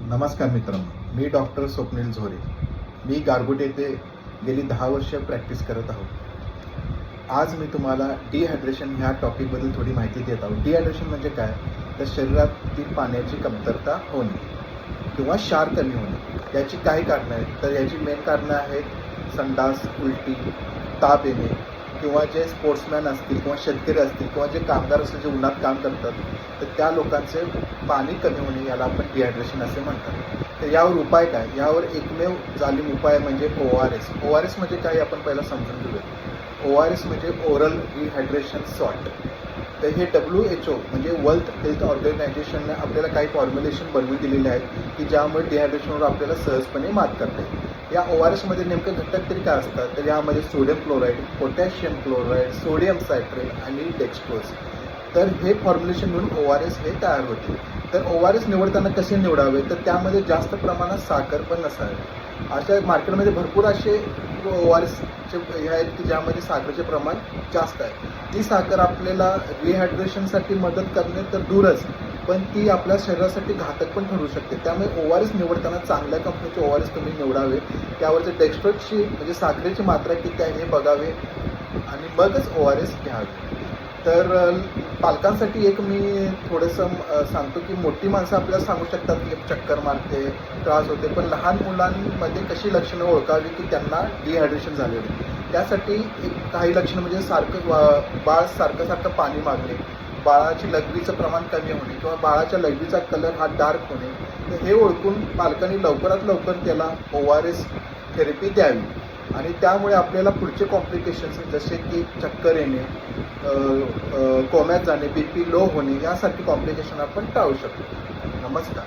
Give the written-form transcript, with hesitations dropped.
नमस्कार मित्रांनो, मी डॉक्टर स्वप्नील झोरे. मी गारगोटी येथे गेली 10 वर्ष प्रॅक्टिस करत आहोत. आज मी तुम्हाला डिहायड्रेशन ह्या टॉपिकबद्दल थोडी माहिती देत आहोत. डिहायड्रेशन म्हणजे काय? तर शरीरातील पाण्याची कमतरता होणे किंवा क्षार कमी होणे. याची काही कारणं आहेत. तर याची मेन कारणं आहेत संडास, उलटी, ताप येणे किंवा जे स्पोर्ट्समॅन असतील किंवा शेतकरी असतील किंवा जे कामगार असतील जे उन्हात काम करतात, तर त्या लोकांचे पाणी कमी होणे याला आपण डिहायड्रेशन असे म्हणतात. तर यावर उपाय काय? यावर एकमेव जालीम उपाय म्हणजे ORS. ORS म्हणजे काय आपण पहिला समजून घेऊया. ORS म्हणजे ओरल रिहायड्रेशन सॉल्ट. तर हे WHO म्हणजे वर्ल्ड हेल्थ ऑर्गनायझेशनने आपल्याला काही फॉर्म्युलेशन बनवून दिलेले आहेत की ज्यामुळे डिहायड्रेशनवर आपल्याला सहजपणे मात करता येईल. या ORSमध्ये नेमकं घटक तरी काय असतात? तर यामध्ये sodium chloride, potassium chloride, sodium citrate आणि डेक्स्ट्रोज. तर हे फॉर्म्युलेशन मिळून ORS हे तयार होते. तर ORS निवडताना कसे निवडावे? तर त्यामध्ये जास्त प्रमाणात साखर पण नसावी. अशा मार्केटमध्ये भरपूर असे ORSचे हे आहेत की ज्यामध्ये साखरेचे प्रमाण जास्त आहे. ती साखर आपल्याला रिहायड्रेशनसाठी मदत करणे तर दूरच, पण ती आपल्या शरीरासाठी घातक पण ठरू शकते. त्यामुळे ORS निवडताना चांगल्या कंपनीचे ORS तुम्ही निवडावे. त्यावरचे डेक्स्ट्रोजची म्हणजे साखरेची मात्रा किती आहे हे बघावे आणि मगच ORS घ्यावे. तर पालकांसाठी एक मी थोडंसं सांगतो की मोठी माणसं आपल्याला सांगू शकतात की चक्कर मारते, त्रास होते, पण लहान मुलांमध्ये कशी लक्षणं ओळखावी की त्यांना डिहायड्रेशन झालेलं. त्यासाठी एक काही लक्षणं म्हणजे बाळ सारखं पाणी मागणे, बाळाची लघवीचं प्रमाण कमी होणे किंवा बाळाच्या लघवीचा कलर हा डार्क होणे. तर हे ओळखून पालकांनी लवकरात लवकर त्याला ORS थेरपी द्यावी आणि त्यामुळे आपल्याला पुढचे कॉम्प्लिकेशन्स जसे की चक्कर येणे, कोम्यात जाणे, BP लो होणे यासारखे कॉम्प्लिकेशन आपण टाळू शकतो. नमस्कार.